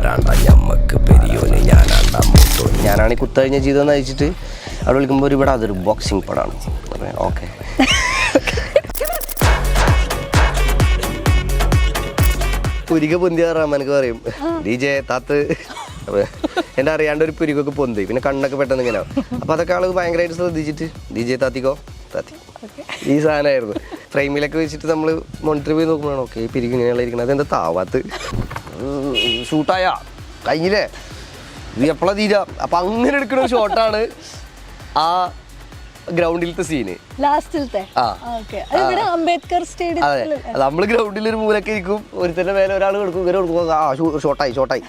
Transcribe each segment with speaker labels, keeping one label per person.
Speaker 1: ആരാണ്ട ഞമ്മക്ക് പെരിയോന് ഞാനാണ്ട മൂത്തോ. ഞാനാണ് ഈ കുത്തഴിഞ്ഞ ജീവിതം നയിച്ചിട്ട് അവിടെ വിളിക്കുമ്പോൾ ഇവിടെ അതൊരു ബോക്സിംഗ് പടമാണ്. ഓക്കെ പുരിക പൊന്തിയ റഹ്മാനൊക്കെ പറയും DJ താത്ത് എന്നെ അറിയാണ്ട് ഒരു പുരികൊക്കെ പൊന്തി, പിന്നെ കണ്ണൊക്കെ പെട്ടെന്ന് ഇങ്ങനെ. അപ്പോൾ അതൊക്കെ ആൾ ഭയങ്കരമായിട്ട് ശ്രദ്ധിച്ചിട്ട് DJ താത്തിക്കോ താത്തി ഈ സാധനമായിരുന്നു. ഫ്രെയിമിലൊക്കെ വെച്ചിട്ട് നമ്മൾ മോണിറ്റർ പോയി നോക്കുമ്പോഴാണ് ഓക്കെ ഈ പിരിക്ക് ഇങ്ങനെയുള്ള ഇരിക്കുന്നത്. അതെന്താ താവാത്ത് ഷൂട്ടായ കഴിഞ്ഞില്ലേ ഇത് എപ്പോഴാണ് തീരാ. അപ്പം അങ്ങനെ എടുക്കുന്ന ഒരു ഷോട്ടാണ് ആ ഗ്രൗണ്ടിലത്തെ സീന് ലാസ്റ്റിലത്തെ. അതെ, നമ്മള് ഗ്രൗണ്ടിൽ ഒരു മൂലൊക്കെ ഇരിക്കും, ഒരുത്തന്റെ മേലെ ഒരാൾ കൊടുക്കും, ഇവരെ കൊടുക്കും, ഷോട്ടായി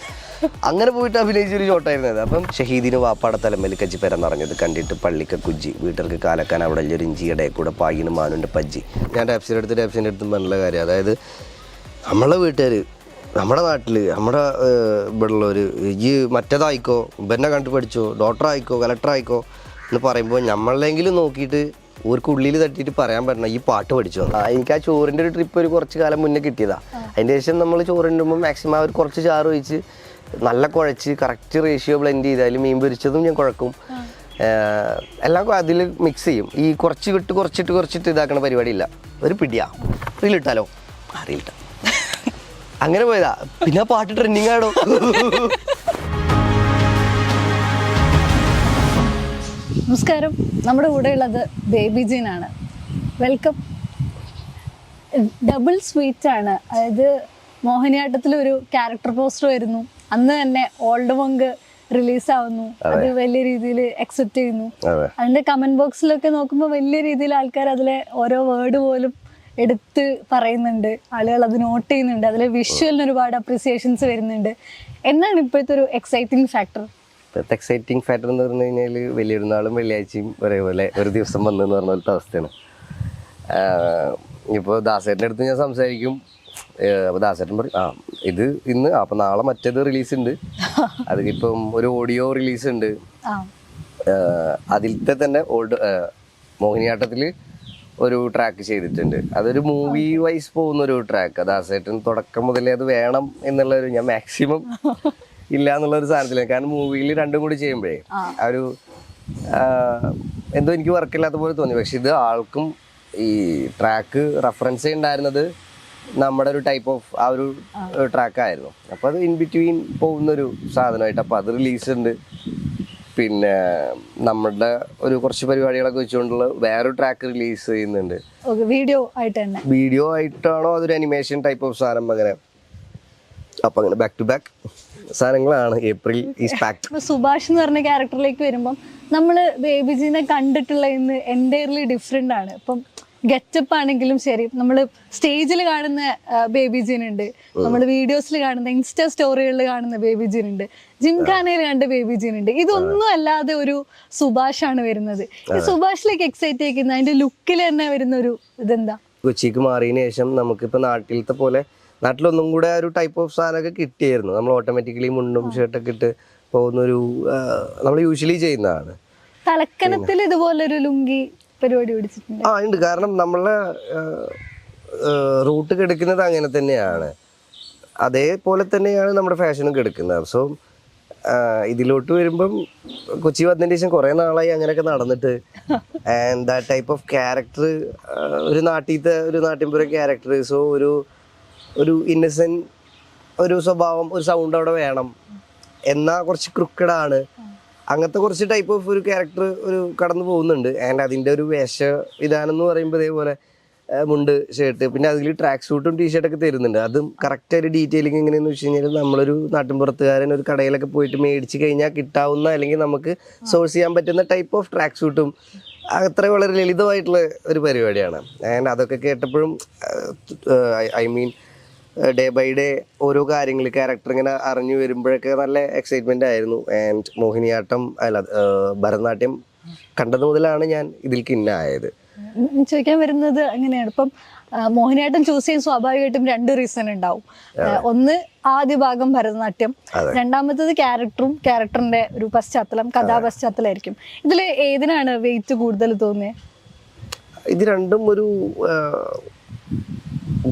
Speaker 1: അങ്ങനെ പോയിട്ട് അഭിനയിച്ചൊരു ഷോട്ടായിരുന്നു അത്. അപ്പം ഷഹീദിന് വാപ്പാടെ തലമേൽ കച്ചിപ്പേരം നിറഞ്ഞത് കണ്ടിട്ട് പള്ളിക്ക കുജ്ജി വീട്ടർക്ക് കാലക്കാൻ അവിടെ ഒരു ഇഞ്ചിയുടെ കൂടെ പായിന് മാനുണ്ട് പജ്ജി. ഞാൻ ഡാപ്സിൻ്റെ അടുത്ത് പറഞ്ഞ കാര്യം, അതായത് നമ്മളെ വീട്ടുകാർ നമ്മുടെ നാട്ടിൽ നമ്മുടെ ഇവിടെ ഉള്ളവർ ഈ മറ്റേതായിക്കോ ഇവന്നെ കണ്ടു പഠിച്ചോ ഡോക്ടറായിക്കോ കലക്ടറായിക്കോ എന്ന് പറയുമ്പോൾ നമ്മളെങ്കിലും നോക്കിയിട്ട് ഓർക്കുള്ളിൽ തട്ടിയിട്ട് പറയാൻ പറ്റണം ഈ പാട്ട് പഠിച്ചോ. എനിക്ക് ആ ചോറിൻ്റെ ഒരു ട്രിപ്പ് ഒരു കുറച്ച് കാലം മുന്നേ കിട്ടിയതാണ്. അതിൻ്റെ ശേഷം നമ്മൾ ചോറിനുമ്പോൾ മാക്സിമം അവർ കുറച്ച് ചാറ് ഒഴിച്ച് നല്ല കുഴച്ച് കറക്റ്റ് റേഷ്യോ ബ്ലെൻഡ് ചെയ്ത് അതിൽ മീൻ പൊരിച്ചതും ഞാൻ കുഴക്കും, എല്ലാം അതിൽ മിക്സ് ചെയ്യും. ഈ കുറച്ചിട്ട് ഇതാക്കണ പരിപാടിയില്ല. ഒരു പിടിയാ റീലിട്ടാലോ റീലിട്ട അങ്ങനെ പോയതാ. പിന്നെ ആ പാട്ട് ട്രെൻഡിങ് ആണോ.
Speaker 2: നമസ്കാരം, നമ്മുടെ കൂടെ ഉള്ളത് ബേബി ജീനാണ്. വെൽക്കം. ഡബിൾ സ്വീറ്റ് ആണ്, അതായത് മോഹിനിയാട്ടത്തിലൊരു ക്യാരക്ടർ പോസ്റ്റർ വരുന്നു, അന്ന് തന്നെ ഓൾഡ് മങ്ക് റിലീസാവുന്നു, അത് വലിയ രീതിയിൽ അക്സെപ്റ്റ് ചെയ്യുന്നു. അതിന്റെ കമന്റ് ബോക്സിലൊക്കെ നോക്കുമ്പോൾ വലിയ രീതിയിൽ ആൾക്കാർ അതിലെ ഓരോ വേർഡ് പോലും എടുത്ത് പറയുന്നുണ്ട്, ആളുകൾ അത് നോട്ട് ചെയ്യുന്നുണ്ട്, അതിലെ വിഷ്വലിന് ഒരുപാട് അപ്രിസിയേഷൻസ് വരുന്നുണ്ട്. എന്താണ് ഇപ്പോഴത്തെ ഒരു എക്സൈറ്റിംഗ് ഫാക്ടർ?
Speaker 1: ഇപ്പോഴത്തെ എക്സൈറ്റിംഗ് ഫാക്ടർ എന്ന് പറഞ്ഞു കഴിഞ്ഞാൽ വലിയൊരുനാളും വെള്ളിയാഴ്ചയും ഒരേപോലെ ഒരു ദിവസം വന്നെന്ന് പറഞ്ഞ പോലത്തെ അവസ്ഥയാണ്. ഇപ്പോൾ ദാസേട്ടൻ്റെ അടുത്ത് ഞാൻ സംസാരിക്കും, അപ്പോൾ ദാസേട്ടൻ പറയും ഇത് ഇന്ന് അപ്പം നാളെ മറ്റേത് റിലീസ് ഉണ്ട്, അതിപ്പം ഒരു ഓഡിയോ റിലീസ് ഉണ്ട്, അതിലത്തെ തന്നെ ഓൾഡ് മോഹിനിയാട്ടത്തിൽ ഒരു ട്രാക്ക് ചെയ്തിട്ടുണ്ട്, അതൊരു മൂവി വൈസ് പോകുന്നൊരു ട്രാക്ക്. ദാസേട്ടൻ തുടക്കം മുതലേ അത് വേണം എന്നുള്ളൊരു ഞാൻ മാക്സിമം ഇല്ല എന്നുള്ളൊരു സാധനത്തിലാണ്. കാരണം മൂവിയിൽ രണ്ടും കൂടി ചെയ്യുമ്പോഴേ ആ ഒരു എന്തോ എനിക്ക് വർക്കില്ലാത്ത പോലെ തോന്നി. പക്ഷെ ഇത് ആൾക്കും ഈ ട്രാക്ക് റെഫറൻസ് ഉണ്ടായിരുന്നത് നമ്മുടെ ഒരു ടൈപ്പ് ഓഫ് ആ ഒരു ട്രാക്കായിരുന്നു. അപ്പോൾ അത് ഇൻ ബിറ്റ്വീൻ പോകുന്നൊരു സാധനമായിട്ട് അപ്പോൾ അത് റിലീസ് ഉണ്ട്. പിന്നെ നമ്മുടെ ഒരു കുറച്ച് പരിപാടികളൊക്കെ വെച്ചുകൊണ്ടുള്ള വേറൊരു ട്രാക്ക് റിലീസ് ചെയ്യുന്നുണ്ട്. വീഡിയോ ആയിട്ടാണോ അതൊരു അനിമേഷൻ ടൈപ്പ് ഓഫ് സാധനം അങ്ങനെ. അപ്പം അങ്ങനെ ബാക്ക് ടു ബാക്ക് സാധനങ്ങളാണ്. April is packed.
Speaker 2: സുഭാഷ് എന്ന് പറഞ്ഞ ക്യാരക്ടറിലേക്ക് വരുമ്പം നമ്മൾ ബേബിജീനെ കണ്ടിട്ടുള്ള ഇന്ന് എൻറ്റയർലി ഡിഫറെൻ്റ് ആണ്. ഇപ്പം ഗെറ്റപ്പ് ആണെങ്കിലും ശരി, നമ്മൾ സ്റ്റേജിൽ കാണുന്ന ബേബിജീനുണ്ട്, നമ്മൾ വീഡിയോസിൽ കാണുന്ന ഇൻസ്റ്റാ സ്റ്റോറികളിൽ കാണുന്ന ബേബിജീനുണ്ട്, ജിംഖാനയിൽ കണ്ട ബേബിജീനുണ്ട്. ഇതൊന്നും അല്ലാതെ ഒരു സുഭാഷാണ് വരുന്നത്. ഈ സുഭാഷിലേക്ക് എക്സൈറ്റ് ആക്കുന്ന അതിന്റെ ലുക്കിൽ തന്നെ വരുന്ന ഒരു ഇതെന്താ?
Speaker 1: കൊച്ചിക്ക് മാറിയതിനു ശേഷം നമുക്കിപ്പോൾ നാട്ടിലത്തെ പോലെ നാട്ടിലൊന്നും കൂടെ ഒരു ടൈപ്പ് ഓഫ് സാധനമൊക്കെ കിട്ടിയായിരുന്നു. നമ്മൾ ഓട്ടോമാറ്റിക്കലി മുണ്ടും ഷർട്ടൊക്കെ ഇട്ട് പോകുന്നൊരു നമ്മൾ യൂഷ്വലി ചെയ്യുന്നതാണ്.
Speaker 2: തലക്കനത്തിൽ ഇതുപോലൊരു ലുങ്കി പരിപാടി പിടിച്ചിട്ടുണ്ട്.
Speaker 1: ഉണ്ട്. കാരണം നമ്മളെ റൂട്ട് കിടക്കുന്നത് അങ്ങനെ തന്നെയാണ്, അതേപോലെ തന്നെയാണ് നമ്മുടെ ഫാഷനും കിടക്കുന്നത്. സോ ഇതിലോട്ട് വരുമ്പം കൊച്ചി വന്നതിന് ശേഷം കുറേ നാളായി അങ്ങനെയൊക്കെ നടന്നിട്ട് and that type of character ഒരു നാട്ടിൻപുര ക്യാരക്ടർ. സോ ഒരു ഇന്നസെന്റ് ഒരു സ്വഭാവം, ഒരു സൗണ്ട് അവിടെ വേണം, എന്നാൽ കുറച്ച് ക്രിക്കഡാണ്, അങ്ങനത്തെ കുറച്ച് ടൈപ്പ് ഓഫ് ഒരു ക്യാരക്ടർ ഒരു കടന്നു പോകുന്നുണ്ട്. ആൻഡ് അതിൻ്റെ ഒരു വിധാനം പറയുമ്പോൾ ഇതേപോലെ മുണ്ട് ഷർട്ട്, പിന്നെ അതിൽ ട്രാക്ക് സൂട്ടും ടീഷർട്ടൊക്കെ തരുന്നുണ്ട്. അതും കറക്റ്റ് ഒരു ഡീറ്റെയിലിംഗ് എങ്ങനെയെന്ന് വെച്ച് കഴിഞ്ഞാൽ നമ്മളൊരു നാട്ടിൻപുറത്തുകാരൻ ഒരു കടയിലൊക്കെ പോയിട്ട് മേടിച്ച് കഴിഞ്ഞാൽ കിട്ടാവുന്ന അല്ലെങ്കിൽ നമുക്ക് സോഴ്സ് ചെയ്യാൻ പറ്റുന്ന ടൈപ്പ് ഓഫ് ട്രാക്ക് സൂട്ടും അത്ര വളരെ ലളിതമായിട്ടുള്ള ഒരു പരിപാടിയാണ്. ആൻഡ് അതൊക്കെ കേട്ടപ്പോഴും I mean day by day ഓരോ കാര്യങ്ങൾ ക്യാരക്ടർ ഇങ്ങനെ അറിഞ്ഞു വരുമ്പോഴൊക്കെ നല്ല എക്സൈറ്റ്മെന്റ് ആയിരുന്നു. ആൻഡ് മോഹിനിയാട്ടം ഭരതനാട്യം കണ്ടത് മുതലാണ് ഞാൻ ഇതിലേക്ക് ഇന്നായത്.
Speaker 2: ചോദിക്കാൻ വരുന്നത് അങ്ങനെയാണ്. ഇപ്പം മോഹിനിയാട്ടം ചൂസ് ചെയ്യാൻ സ്വാഭാവികമായിട്ടും 2 റീസൺ ഉണ്ടാവും. ഒന്ന് ആദ്യ ഭാഗം ഭരതനാട്യം, രണ്ടാമത്തത് ക്യാരക്ടറിന്റെ ഒരു പശ്ചാത്തലം, കഥാപശ്ചാത്തലമായിരിക്കും. ഇതിൽ ഏതിനാണ് വെയിറ്റ് കൂടുതൽ തോന്നിയത്?
Speaker 1: ഇത് രണ്ടും ഒരു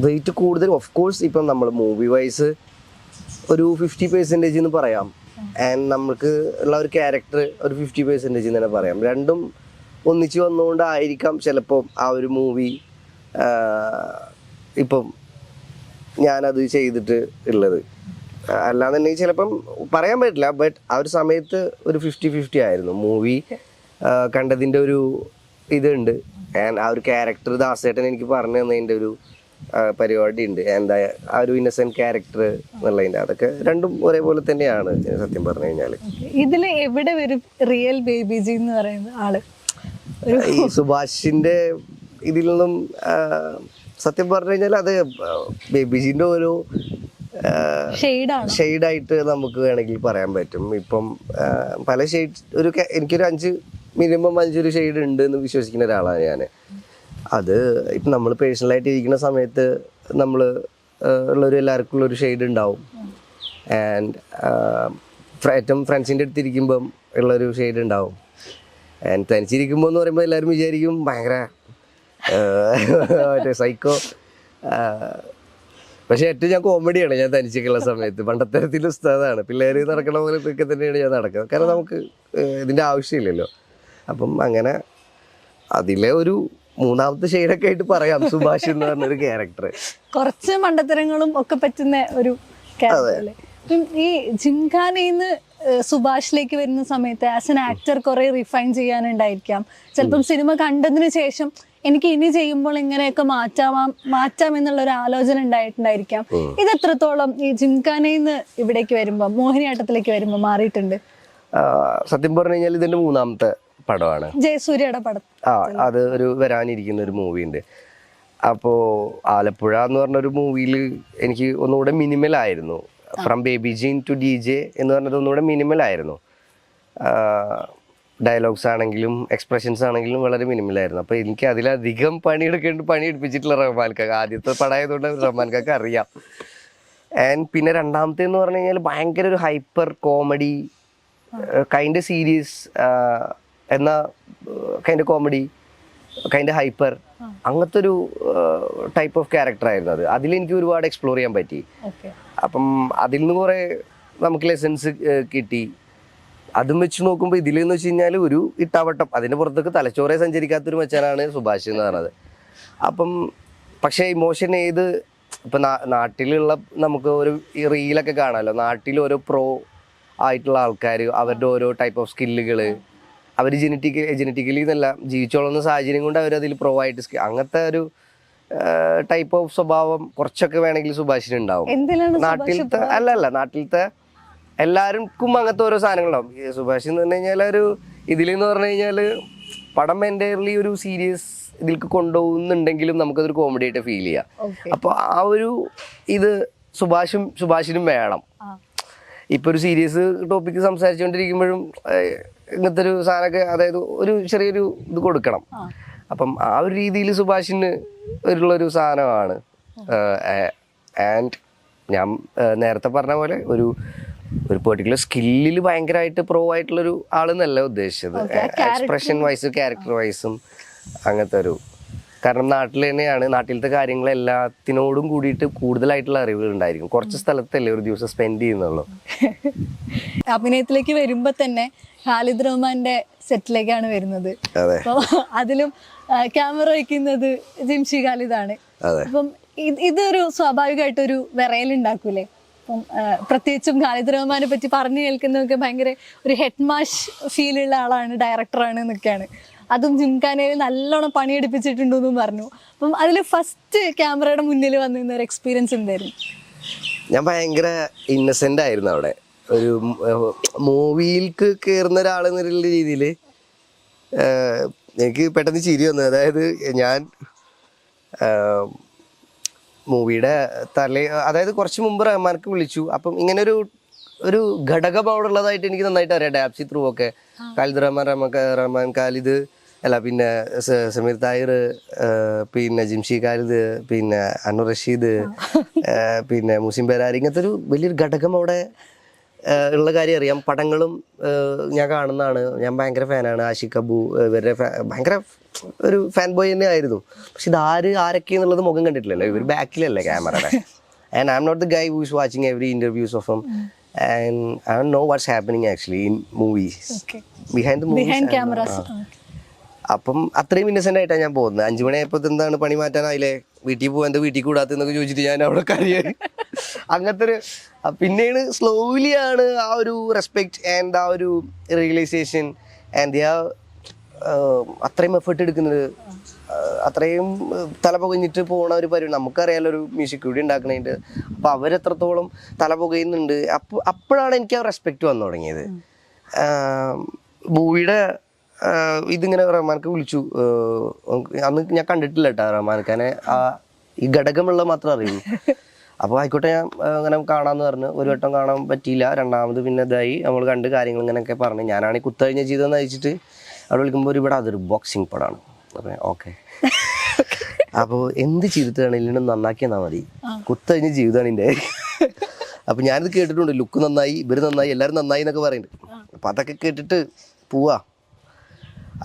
Speaker 1: വെയിറ്റ് കൂടുതൽ. ഓഫ് കോഴ്സ് ഇപ്പം നമ്മൾ മൂവി വൈസ് ഒരു 50% എന്ന് പറയാം. ആൻഡ് നമുക്ക് ഉള്ള ഒരു ക്യാരക്ടർ ഒരു 50% എന്ന് തന്നെ പറയാം. രണ്ടും ഒന്നിച്ച് വന്നുകൊണ്ടായിരിക്കാം ചിലപ്പോൾ ആ ഒരു മൂവി ഇപ്പം ഞാനത് ചെയ്തിട്ട് ഉള്ളത്. അല്ലാന്നുണ്ടെങ്കിൽ ചിലപ്പം പറയാൻ പറ്റില്ല. ബട്ട് ആ ഒരു സമയത്ത് ഒരു 50-50 ആയിരുന്നു. മൂവി കണ്ടതിൻ്റെ ഒരു ഇതുണ്ട്. ആൻഡ് ആ ഒരു ക്യാരക്ടർ ദാസേട്ടൻ എനിക്ക് പറഞ്ഞു തന്നതിൻ്റെ ഒരു പരിപാടി ഉണ്ട്. എന്താ ആ ഒരു ഇന്നസെന്റ് ക്യാരക്ടർ എന്നുള്ളതിൻ്റെ അതൊക്കെ രണ്ടും ഒരേപോലെ തന്നെയാണ് സത്യം പറഞ്ഞു കഴിഞ്ഞാൽ.
Speaker 2: ഇതിൽ എവിടെ വരും റിയൽ ബേബി ജി എന്ന് പറയുന്ന ആള്?
Speaker 1: ഈ സുഭാഷിന്റെ ഇതിൽ നിന്നും സത്യം പറഞ്ഞു കഴിഞ്ഞാൽ അത് ബേബിജിന്റെ ഒരു ഷെയ്ഡായിട്ട് നമുക്ക് വേണമെങ്കിൽ പറയാൻ പറ്റും. ഇപ്പം പല ഷെയ്ഡ് എനിക്കൊരു മിനിമം 5 ഷെയ്ഡ് ഉണ്ട് എന്ന് വിശ്വസിക്കുന്ന ഒരാളാണ് ഞാൻ. അത് ഇപ്പം നമ്മൾ പേഴ്സണലായിട്ട് ഇരിക്കുന്ന സമയത്ത് നമ്മൾ ഉള്ളൊരു എല്ലാവർക്കും ഉള്ളൊരു ഷെയ്ഡ് ഉണ്ടാവും. ആൻഡ് ഏറ്റവും ഫ്രണ്ട്സിൻ്റെ അടുത്ത് ഇരിക്കുമ്പം ഉള്ളൊരു ഷെയ്ഡ് ഉണ്ടാവും. ആൻഡ് തനിച്ചിരിക്കുമ്പോൾ എന്ന് പറയുമ്പോൾ എല്ലാവരും വിചാരിക്കും ഭയങ്കര മറ്റേ സൈക്കോ. പക്ഷെ ഏറ്റവും ഞാൻ കോമഡിയാണ് ഞാൻ തനിച്ചൊക്കെയുള്ള സമയത്ത്. പണ്ടത്തരത്തിൽ ഉസ്താദാണ്. പിള്ളേർ നടക്കണ പോലെ ഒക്കെ തന്നെയാണ് ഞാൻ നടക്കുന്നത്. കാരണം നമുക്ക് ഇതിൻ്റെ ആവശ്യമില്ലല്ലോ. അപ്പം അങ്ങനെ അതിലെ ഒരു 3ാമത്തെ ഷെയ്ഡൊക്കെ ആയിട്ട് പറയാം സുഭാഷ് എന്ന് പറഞ്ഞൊരു ക്യാരക്ടർ.
Speaker 2: കുറച്ച് മണ്ടത്തരങ്ങളും ഒക്കെ പറ്റുന്ന ഒരു ക്യാരക്ടർ. ഈ ജിംഖാനയിന്ന് സുഭാഷിലേക്ക് വരുന്ന സമയത്ത് ആസ് എൻ ആക്ടർ കുറെ റിഫൈൻ ചെയ്യാനുണ്ടായിരിക്കാം. ചിലപ്പം സിനിമ കണ്ടതിന് ശേഷം എനിക്ക് ഇനി ചെയ്യുമ്പോൾ ഇങ്ങനെയൊക്കെ മാറ്റാം എന്നുള്ള ഒരു ആലോചന ഉണ്ടായിട്ടുണ്ടായിരിക്കാം. ഇത് എത്രത്തോളം ഈ ജിംഖാനയിന്ന് ഇവിടേക്ക് വരുമ്പോൾ മോഹിനിയാട്ടത്തിലേക്ക് വരുമ്പോൾ മാറിയിട്ടുണ്ട്?
Speaker 1: സത്യം പറഞ്ഞു കഴിഞ്ഞാൽ ഇതിന്റെ 3ാമത്തെ പടമാണ്
Speaker 2: ജയസൂര്യയുടെ പടം.
Speaker 1: അത് ഒരു വരാനിരിക്കുന്ന ഒരു മൂവി ഉണ്ട്. അപ്പോൾ ആലപ്പുഴ എന്ന് പറഞ്ഞൊരു മൂവിയിൽ എനിക്ക് ഒന്നുകൂടെ മിനിമൽ ആയിരുന്നു. From Baby Jean to DJ എന്ന് പറഞ്ഞത് ഒന്നുകൂടെ മിനിമൽ ആയിരുന്നു. ഡയലോഗ്സ് ആണെങ്കിലും എക്സ്പ്രഷൻസ് ആണെങ്കിലും വളരെ മിനിമലായിരുന്നു. അപ്പോൾ എനിക്ക് അതിലധികം പണിയെടുപ്പിച്ചിട്ടുള്ള റഹ്മാൻകാക്ക്. ആദ്യത്തെ പടമായതുകൊണ്ട് റഹ്മാൻകാക്ക് അറിയാം. ആൻഡ് പിന്നെ 2ാമത്തെ എന്ന് പറഞ്ഞു കഴിഞ്ഞാൽ ഭയങ്കര ഒരു ഹൈപ്പർ കോമഡി കൈൻഡ് സീരീസ് എന്ന കൈൻഡ് കോമഡി കൈൻഡ് ഹൈപ്പർ അങ്ങനത്തെ ഒരു ടൈപ്പ് ഓഫ് ക്യാരക്ടറായിരുന്നു അത്. അതിലെനിക്ക് ഒരുപാട് എക്സ്പ്ലോർ ചെയ്യാൻ പറ്റി. അപ്പം അതിൽ നിന്ന് കുറേ നമുക്ക് ലെസൺസ് കിട്ടി. അതും വെച്ച് നോക്കുമ്പോൾ ഇതിലെന്ന് വെച്ച് കഴിഞ്ഞാൽ ഒരു ഇട്ടാവട്ടം അതിൻ്റെ പുറത്തേക്ക് തലച്ചോറെ സഞ്ചരിക്കാത്തൊരു മച്ചാനാണ് സുഭാഷ് എന്ന് പറഞ്ഞത്. അപ്പം പക്ഷേ ഇമോഷൻ ഇപ്പം നാട്ടിലുള്ള നമുക്ക് ഒരു ഈ റീലൊക്കെ കാണാമല്ലോ. നാട്ടിൽ ഓരോ പ്രോ ആയിട്ടുള്ള ആൾക്കാർ അവരുടെ ഓരോ ടൈപ്പ് ഓഫ് സ്കില്ലുകൾ അവർ ജെനറ്റിക്കലി എന്നല്ല ജീവിച്ചോളുന്ന സാഹചര്യം കൊണ്ട് അവരതിൽ പ്രോ ആയിട്ട് അങ്ങനത്തെ ഒരു ടൈപ്പ് ഓഫ് സ്വഭാവം കുറച്ചൊക്കെ വേണമെങ്കിൽ സുഭാഷിന് ഉണ്ടാവും. നാട്ടിലത്തെ നാട്ടിലത്തെ എല്ലാവർക്കും അങ്ങനത്തെ ഓരോ സാധനങ്ങളുണ്ടാവും. സുഭാഷ് എന്ന് പറഞ്ഞു കഴിഞ്ഞാൽ ഒരു ഇതിലെന്ന് പറഞ്ഞു കഴിഞ്ഞാൽ പടം എൻ്റയർലി ഒരു സീരിയസ് ഇതിലേക്ക് കൊണ്ടുപോകുന്നുണ്ടെങ്കിലും നമുക്കതൊരു കോമഡി ആയിട്ട് ഫീൽ ചെയ്യാം. അപ്പോൾ ആ ഒരു ഇത് സുഭാഷിനും വേണം. ഇപ്പൊ ഒരു സീരിയസ് ടോപ്പിക്ക് സംസാരിച്ചുകൊണ്ടിരിക്കുമ്പോഴും ഇങ്ങനത്തെ ഒരു സാധനമൊക്കെ, അതായത് ഒരു ചെറിയൊരു ഇത് കൊടുക്കണം. അപ്പം ആ ഒരു രീതിയിൽ സുഭാഷിന് ഉള്ളൊരു സാധനമാണ്. ആൻഡ് ഞാൻ നേരത്തെ പറഞ്ഞ പോലെ ഒരു പെർട്ടിക്കുലർ സ്കില്ലിൽ ഭയങ്കരമായിട്ട് പ്രോ ആയിട്ടുള്ളൊരു ആളെന്നല്ല ഉദ്ദേശിച്ചത്. എക്സ്പ്രഷൻ വൈസ് ക്യാരക്ടർ വൈസും അങ്ങനത്തെ ഒരു, കാരണം നാട്ടിൽ തന്നെയാണ്, നാട്ടിലത്തെ കാര്യങ്ങൾ എല്ലാത്തിനോടും കൂടിയിട്ട് കൂടുതലായിട്ടുള്ള അറിവുകൾ ഉണ്ടായിരിക്കും. കുറച്ച് സ്ഥലത്തല്ലേ ഒരു ദിവസം സ്പെൻഡ് ചെയ്യുന്നുള്ളൂ.
Speaker 2: അഭിനയത്തിലേക്ക് വരുമ്പോ തന്നെ ഖാലിദ് റഹ്മാന്റെ സെറ്റിലേക്കാണ് വരുന്നത്. അപ്പോൾ അതിലും ക്യാമറ വയ്ക്കുന്നത് ജിംഷി ഖാലിദാണ്. അപ്പം ഇതൊരു സ്വാഭാവികമായിട്ടൊരു വിറയലുണ്ടാക്കൂലേ? അപ്പം പ്രത്യേകിച്ചും ഖാലിദ് റഹ്മാനെ പറ്റി പറഞ്ഞു കേൾക്കുന്നതൊക്കെ ഭയങ്കര ഒരു ഹെഡ് മാഷ് ഫീലുള്ള ആളാണ്, ഡയറക്ടറാണ് എന്നൊക്കെയാണ്. അതും ജിംഖാനയിൽ നല്ലോണം പണിയെടുപ്പിച്ചിട്ടുണ്ടെന്നും പറഞ്ഞു. അപ്പം അതിൽ ഫസ്റ്റ് ക്യാമറയുടെ മുന്നിൽ വന്നിരുന്ന ഒരു എക്സ്പീരിയൻസ് എന്തായിരുന്നു?
Speaker 1: ഞാൻ ഭയങ്കര ഇന്നസെന്റ് ആയിരുന്നു അവിടെ. ഒരു മൂവിയിലേക്ക് കയറുന്ന ഒരാളെന്നുള്ള രീതിയിൽ എനിക്ക് പെട്ടെന്ന് ചിരി വന്നു. അതായത് ഞാൻ മൂവിയുടെ അതായത് കുറച്ച് മുമ്പ് റഹ്മാൻക്ക് വിളിച്ചു. അപ്പം ഇങ്ങനെ ഒരു ഘടകം അവിടെ ഉള്ളതായിട്ട് എനിക്ക് നന്നായിട്ട് അറിയാം. ഡാപ്സി ത്രൂ ഒക്കെ ഖാലിദ് റഹ്മാൻ ഖാലിദ് അല്ല, പിന്നെ സമീർ താഹിർ, പിന്നെ ജിംഷി ഖാലിദ്, പിന്നെ അൻവർ റഷീദ്, പിന്നെ മുസിം ബരാരി, ഇങ്ങനത്തെ ഒരു വലിയൊരു ഘടകം അവിടെ ഉള്ള കാര്യം അറിയാം. പടങ്ങളും ഞാൻ കാണുന്നതാണ്. ഞാൻ ഭയങ്കര ഫാനാണ്. ആഷിഖ് അബു ഇവരുടെ ഭയങ്കര ഒരു ഫാൻ ബോയ് തന്നെ ആയിരുന്നു. പക്ഷെ ആരൊക്കെ എന്നുള്ളത് മുഖം കണ്ടിട്ടില്ലല്ലോ. ഇവർ ബാക്കിലല്ലേ ക്യാമറയുടെ. and I'm not the guy who is watching every interviews of him, and I don't know what's happening actually in movies,
Speaker 2: Okay.
Speaker 1: behind the movies.
Speaker 2: Behind cameras.
Speaker 1: അപ്പം അത്രയും ഇന്നസെന്റ് ആയിട്ടാണ് ഞാൻ പോകുന്നത്. 5 മണിയായപ്പോൾ എന്താണ് പണി മാറ്റാനായില്ലേ, വീട്ടിൽ പോകാൻ എന്താ വീട്ടിൽ കൂടാത്തെന്നൊക്കെ ചോദിച്ചിട്ട് ഞാൻ അവിടെ കരയായി. അങ്ങനത്തെ ഒരു പിന്നെയാണ് സ്ലോലി ആണ് ആ ഒരു റെസ്പെക്ട് ആൻഡ് ആ ഒരു റിയലൈസേഷൻ ആൻഡ് അത്രയും എഫേർട്ട് എടുക്കുന്നത്, അത്രയും തല പുകഞ്ഞിട്ട് പോണ ഒരു പരിപാടി. നമുക്കറിയാലോ ഒരു മ്യൂസിക് വീഡിയോ ഉണ്ടാക്കണേൻ്റെ, അപ്പം അവരെത്രത്തോളം തല പുകയുന്നുണ്ട്. അപ്പോഴാണ് എനിക്ക് ആ റെസ്പെക്റ്റ് വന്നു തുടങ്ങിയത്. മൂവിയുടെ ഇതിങ്ങനെ റഹ്മാൻക്ക് വിളിച്ചു. അന്ന് ഞാൻ കണ്ടിട്ടില്ല കേട്ടോ റഹ്മാൻഖാനെ, ഈ ഘടകമുള്ള മാത്രം അറിയൂ. അപ്പോൾ ആയിക്കോട്ടെ ഞാൻ അങ്ങനെ കാണാമെന്ന് പറഞ്ഞ് ഒരു വട്ടം കാണാൻ പറ്റിയില്ല. രണ്ടാമത് പിന്നെ ഇതായി നമ്മൾ കണ്ട് കാര്യങ്ങൾ ഇങ്ങനെയൊക്കെ പറഞ്ഞ് ഞാനാണെങ്കിൽ കുത്തഴിഞ്ഞ ജീവിതം എന്ന് അയച്ചിട്ട് അവിടെ വിളിക്കുമ്പോൾ ഇവിടെ അതൊരു ബോക്സിങ് പടമാണ്. അപ്പം ഓക്കെ, അപ്പോൾ എന്ത് ചെയ്തിട്ടാണെങ്കിലും നന്നാക്കി എന്നാൽ മതി, കുത്തഴിഞ്ഞ ജീവിതമാണ് എൻ്റെ. അപ്പം ഞാനിത് കേട്ടിട്ടുണ്ട്, ലുക്ക് നന്നായി, ഇവർ നന്നായി, എല്ലാവരും നന്നായി എന്നൊക്കെ പറയുന്നുണ്ട്. അപ്പം അതൊക്കെ കേട്ടിട്ട് പോവാ.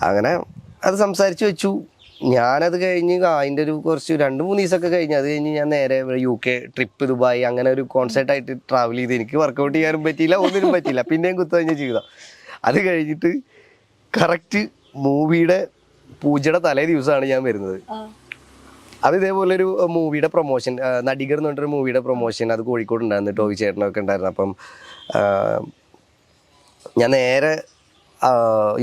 Speaker 1: അങ്ങനെ അത് സംസാരിച്ച് വെച്ചു. ഞാനത് കഴിഞ്ഞ് അതിൻ്റെ ഒരു കുറച്ച് 2-3 ദിവസമൊക്കെ കഴിഞ്ഞ് അത് കഴിഞ്ഞ് ഞാൻ നേരെ UK ട്രിപ്പ്, ദുബായ്, അങ്ങനെ ഒരു കോൺസെർട്ടായിട്ട് ട്രാവൽ ചെയ്ത് എനിക്ക് വർക്കൗട്ട് ചെയ്യാനും പറ്റിയില്ല, ഒന്നിനും പറ്റിയില്ല. പിന്നെയും കുത്തഴിഞ്ഞ ജീവിതം. അത് കഴിഞ്ഞിട്ട് കറക്റ്റ് മൂവിയുടെ പൂജയുടെ തലേ ദിവസമാണ് ഞാൻ വരുന്നത്. അത് ഇതേപോലെ ഒരു മൂവിയുടെ പ്രൊമോഷൻ, നടികർ എന്ന് പറഞ്ഞൊരു മൂവിയുടെ പ്രൊമോഷൻ, അത് കോഴിക്കോട് ഉണ്ടായിരുന്നു, ടോവി ചേട്ടനൊക്കെ ഉണ്ടായിരുന്നു. അപ്പം ഞാൻ നേരെ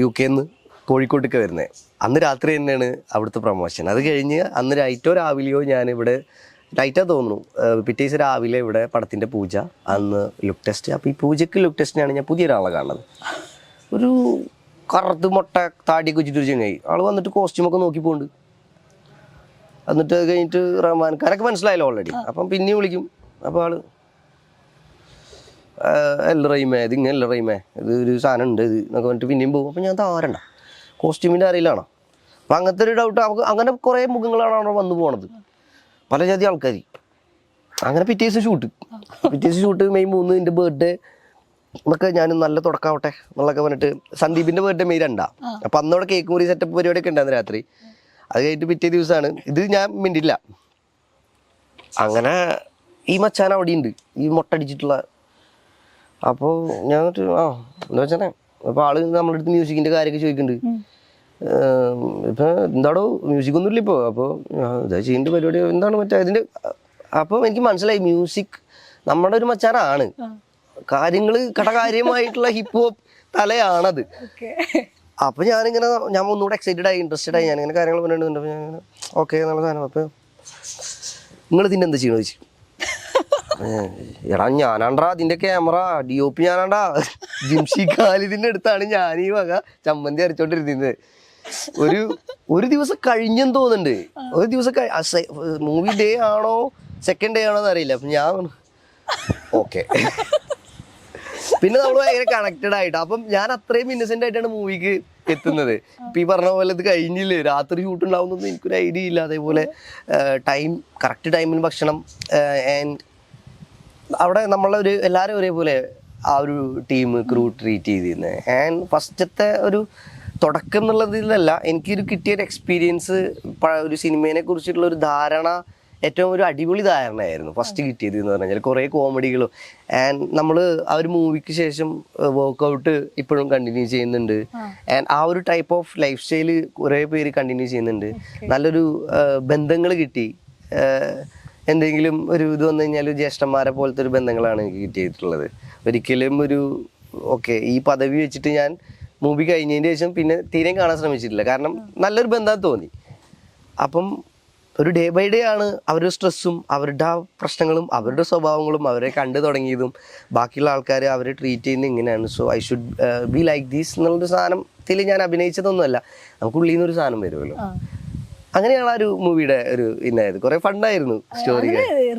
Speaker 1: UK നിന്ന് കോഴിക്കോട്ടേക്ക് വരുന്നത്. അന്ന് രാത്രി തന്നെയാണ് അവിടുത്തെ പ്രൊമോഷൻ. അത് കഴിഞ്ഞ് അന്ന് നൈറ്റോ രാവിലെയോ ഞാനിവിടെ, നൈറ്റാ തോന്നുന്നു, പിറ്റേ ദിവസം രാവിലെ ഇവിടെ പടത്തിൻ്റെ പൂജ, അന്ന് ലുക്ക് ടെസ്റ്റ്. അപ്പോൾ ഈ പൂജയ്ക്ക് ലുക്ക് ടെസ്റ്റിനാണ് ഞാൻ പുതിയൊരാളെ കാണുന്നത്. ഒരു കറുത്ത് മൊട്ട താടിയൊക്കെ വെച്ചിട്ടൊരു ചങ്ങായി, ആൾ വന്നിട്ട് കോസ്റ്റ്യൂമൊക്കെ നോക്കി പോകുന്നുണ്ട്. എന്നിട്ട് അത് കഴിഞ്ഞിട്ട് റഹ്മാൻഖാനൊക്കെ മനസ്സിലായല്ലോ ഓൾറെഡി. അപ്പം പിന്നെയും വിളിക്കും. അപ്പോൾ ആള് എല്ല റൈമേ, ഇത് ഇങ്ങനെ എല്ല റൈമേ, ഇത് ഒരു സാധനം ഉണ്ട് ഇത് എന്നൊക്കെ പറഞ്ഞിട്ട് പിന്നെയും പോകും. അപ്പം ഞാൻ താരണ്ട കോസ്റ്റ്യൂമിൻ്റെ അറിയില്ലാണോ. അപ്പം അങ്ങനത്തെ ഒരു ഡൗട്ട്. അങ്ങനെ കുറേ മുഖങ്ങളാണ് അവിടെ വന്നു പോണത്, പല ജാതി ആൾക്കാർ. അങ്ങനെ പിറ്റേ ദിവസം ഷൂട്ട് മെയ് 3 എൻ്റെ ബർത്ത്ഡേ എന്നൊക്കെ ഞാൻ നല്ല തുടക്കാവട്ടെ എന്നുള്ളതൊക്കെ പറഞ്ഞിട്ട്. സന്ദീപിൻ്റെ ബർത്ത്ഡേ മെയ് 2. അപ്പം അന്നവിടെ കേക്ക് മുറി സെറ്റപ്പ് പരിപാടിയൊക്കെ ഉണ്ടായിരുന്നു രാത്രി. അത് കഴിഞ്ഞിട്ട് പിറ്റേ ദിവസമാണ് ഇത്. ഞാൻ മിണ്ടില്ല. അങ്ങനെ ഈ മച്ചാൻ അവിടെ ഉണ്ട്, ഈ മൊട്ടടിച്ചിട്ടുള്ള. അപ്പോൾ ഞാൻ എന്താ വെച്ചാൽ അപ്പോൾ ആള് നമ്മുടെ അടുത്ത് മ്യൂസിക്കിൻ്റെ കാര്യമൊക്കെ ചോദിക്കുന്നുണ്ട്. ഇപ്പം എന്താടോ മ്യൂസിക് ഒന്നുമില്ല ഇപ്പോൾ. അപ്പോൾ ഇതാ ചെയ്യേണ്ട പരിപാടി എന്താണ് മറ്റേ അതിൻ്റെ. അപ്പോൾ എനിക്ക് മനസ്സിലായി മ്യൂസിക് നമ്മുടെ ഒരു മച്ചാനാണ്, കാര്യങ്ങൾ കടകാര്യമായിട്ടുള്ള ഹിപ്പ് ഹോപ്പ് തലയാണത്. അപ്പോൾ ഞാനിങ്ങനെ ഞാൻ ഒന്നുകൂടെ എക്സൈറ്റഡ് ആയി, ഇൻട്രസ്റ്റഡ് ആയി. ഞാനിങ്ങനെ കാര്യങ്ങൾ പറഞ്ഞിട്ടുണ്ട്. അപ്പോൾ ഞാൻ ഓക്കെ എന്നുള്ള സാധനം. അപ്പോൾ നിങ്ങൾ ഇതിൻ്റെ എന്താ ചെയ്യണമെന്ന് ചോദിച്ചു. എടാ ഞാനാണ്ടാ അതിൻ്റെ ക്യാമറ DOP, ഞാനാണ്ടാ ജിംഷി ഖാലിദിൻ്റെ അടുത്താണ് ഞാൻ ഈ വക ചമ്മന്തി അരച്ചോണ്ടിരുന്നത്. ഒരു ദിവസം കഴിഞ്ഞെന്ന് തോന്നുന്നുണ്ട്. ഒരു ദിവസം മൂവി ഡേ ആണോ സെക്കൻഡ് ഡേ ആണോ എന്ന് അറിയില്ല. അപ്പം ഞാൻ ഓക്കെ. പിന്നെ നമ്മൾ ഭയങ്കര കണക്റ്റഡ് ആയിട്ട്. അപ്പം ഞാൻ അത്രയും ഇന്നസെന്റ് ആയിട്ടാണ് മൂവിക്ക് എത്തുന്നത്. ഇപ്പം ഈ പറഞ്ഞ പോലെ ഇത് കഴിഞ്ഞില്ലേ, രാത്രി ഷൂട്ട് ഉണ്ടാവുന്നൊന്നും എനിക്കൊരു ഐഡിയ ഇല്ല. അതേപോലെ കറക്റ്റ് ടൈമിന് ഭക്ഷണം. ആൻഡ് അവിടെ നമ്മളൊരു എല്ലാവരും ഒരേപോലെ ആ ഒരു ടീം ക്രൂ ട്രീറ്റ് ചെയ്തിരുന്നത്. ആൻഡ് ഫസ്റ്റത്തെ ഒരു തുടക്കം എന്നുള്ളതിലല്ല, എനിക്കൊരു കിട്ടിയൊരു എക്സ്പീരിയൻസ്, ഒരു സിനിമയെ കുറിച്ചിട്ടുള്ള ഒരു ധാരണ, ഏറ്റവും ഒരു അടിപൊളി ധാരണയായിരുന്നു ഫസ്റ്റ് കിട്ടിയത് എന്ന് പറഞ്ഞാൽ. കുറേ കോമഡികളും. ആൻഡ് നമ്മൾ ആ ഒരു മൂവിക്ക് ശേഷം വർക്കൗട്ട് ഇപ്പോഴും കണ്ടിന്യൂ ചെയ്യുന്നുണ്ട്. ആൻഡ് ആ ഒരു ടൈപ്പ് ഓഫ് ലൈഫ് സ്റ്റൈല് കുറേ പേര് കണ്ടിന്യൂ ചെയ്യുന്നുണ്ട്. നല്ലൊരു ബന്ധങ്ങൾ കിട്ടി. എന്തെങ്കിലും ഒരു ഇത് വന്നു കഴിഞ്ഞാൽ ജ്യേഷ്ഠന്മാരെ പോലത്തെ ഒരു ബന്ധങ്ങളാണ് എനിക്ക് കിട്ടിയിട്ടുള്ളത്. ഒരിക്കലും ഒരു ഓക്കെ ഈ പദവി വെച്ചിട്ട് ഞാൻ മൂവി കഴിഞ്ഞതിന് ശേഷം പിന്നെ തീരെയും കാണാൻ ശ്രമിച്ചിട്ടില്ല. കാരണം നല്ലൊരു ബന്ധം തോന്നി. അപ്പം ഒരു ഡേ ബൈ ഡേ ആണ് അവരുടെ സ്ട്രെസ്സും അവരുടെ പ്രശ്നങ്ങളും അവരുടെ സ്വഭാവങ്ങളും അവരെ കണ്ടു തുടങ്ങിയതും ബാക്കിയുള്ള ആൾക്കാർ അവരെ ട്രീറ്റ് ചെയ്യുന്നത് ഇങ്ങനെയാണ്. So I should be like these എന്നുള്ളൊരു സാധനത്തിൽ ഞാൻ അഭിനയിച്ചതൊന്നുമല്ല, നമുക്ക് ഉള്ളിൽ നിന്നൊരു സാധനം വരുമല്ലോ. അങ്ങനെയാണ് ആ ഒരു മൂവിയുടെ ഒരു ഇന്നായത്. കുറെ ഫണ്ടായിരുന്നു സ്റ്റോറി.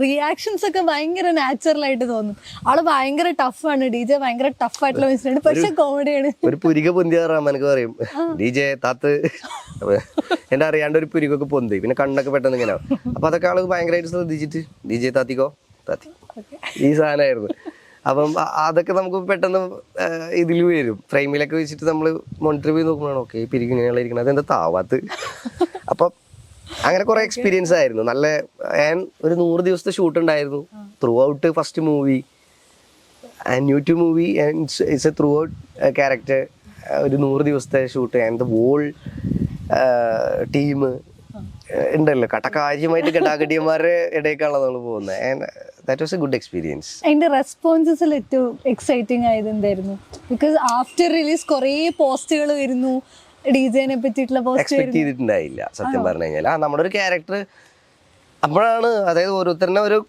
Speaker 2: റിയാക്ഷൻസ് ഒക്കെ ഭയങ്കര നാച്ചുറൽ ആയിട്ട് തോന്നും. ആള് ഭയങ്കര ടഫാണ്, DJ ഭയങ്കര ടഫ് ആയിട്ടുള്ള മനുഷ്യനാണ്, പക്ഷെ കോമഡിയാണ്. ഒരു പുരിക പൊന്തിയ റഹ്മാനൊക്കെ പറയും DJ താത്ത് എന്റെ അറിയാണ്ട് ഒരു പുരികൊക്കെ പൊന്തി, പിന്നെ കണ്ണൊക്കെ പെട്ടെന്ന് ഇങ്ങനെ. അപ്പൊ അതൊക്കെ ആള് ഭയങ്കരമായിട്ട് ശ്രദ്ധിച്ചിട്ട് DJ താത്തിക്കോ താത്തി ഈ സാധനമായിരുന്നു. അപ്പം അതൊക്കെ നമുക്ക് പെട്ടെന്ന് ഇതിൽ വരും, ഫ്രെയിമിലൊക്കെ വെച്ചിട്ട് നമ്മൾ മോണിറ്റർ ചെയ്ത് നോക്കുമ്പോഴാണ് ഓക്കെ ഈ പിരിക്കും ഇങ്ങനെയുള്ള ഇരിക്കണം, അതെന്താ താവാത്ത്. അപ്പം അങ്ങനെ കുറെ എക്സ്പീരിയൻസ് ആയിരുന്നു. നല്ല ഒരു 100 ദിവസത്തെ ഷൂട്ട് ഉണ്ടായിരുന്നു.
Speaker 1: Throughout first movie and new to movie and it's a throughout character. ഒരു 100 ദിവസത്തെ shoot and the whole team ഉണ്ടല്ലോ, കാര്യമായിട്ട് കടാകടിയന്മാരുടെ ഇടയ്ക്കാണല്ലോ നമ്മൾ പോകുന്നത്. And that was a good experience.
Speaker 2: അതിന്റെ റെസ്പോൺസസിൽ ഏറ്റവും എക്സൈറ്റിംഗ് ആയത് എന്തായിരുന്നു? ബിക്കോസ് ആഫ്റ്റർ റിലീസ് കുറേ പോസ്റ്റുകൾ വരുന്നു, ഡിജെനെ പറ്റിയിട്ടുള്ള പോസ്റ്റ്
Speaker 1: എക്സ്പെക്ട് ചെയ്തിട്ടുണ്ടായില്ല സത്യം പറഞ്ഞു കഴിഞ്ഞാൽ. നമ്മുടെ ഒരു ക്യാരക്ടർ അപ്പോഴാണ്, അതായത് ഓരോരുത്തരുടെ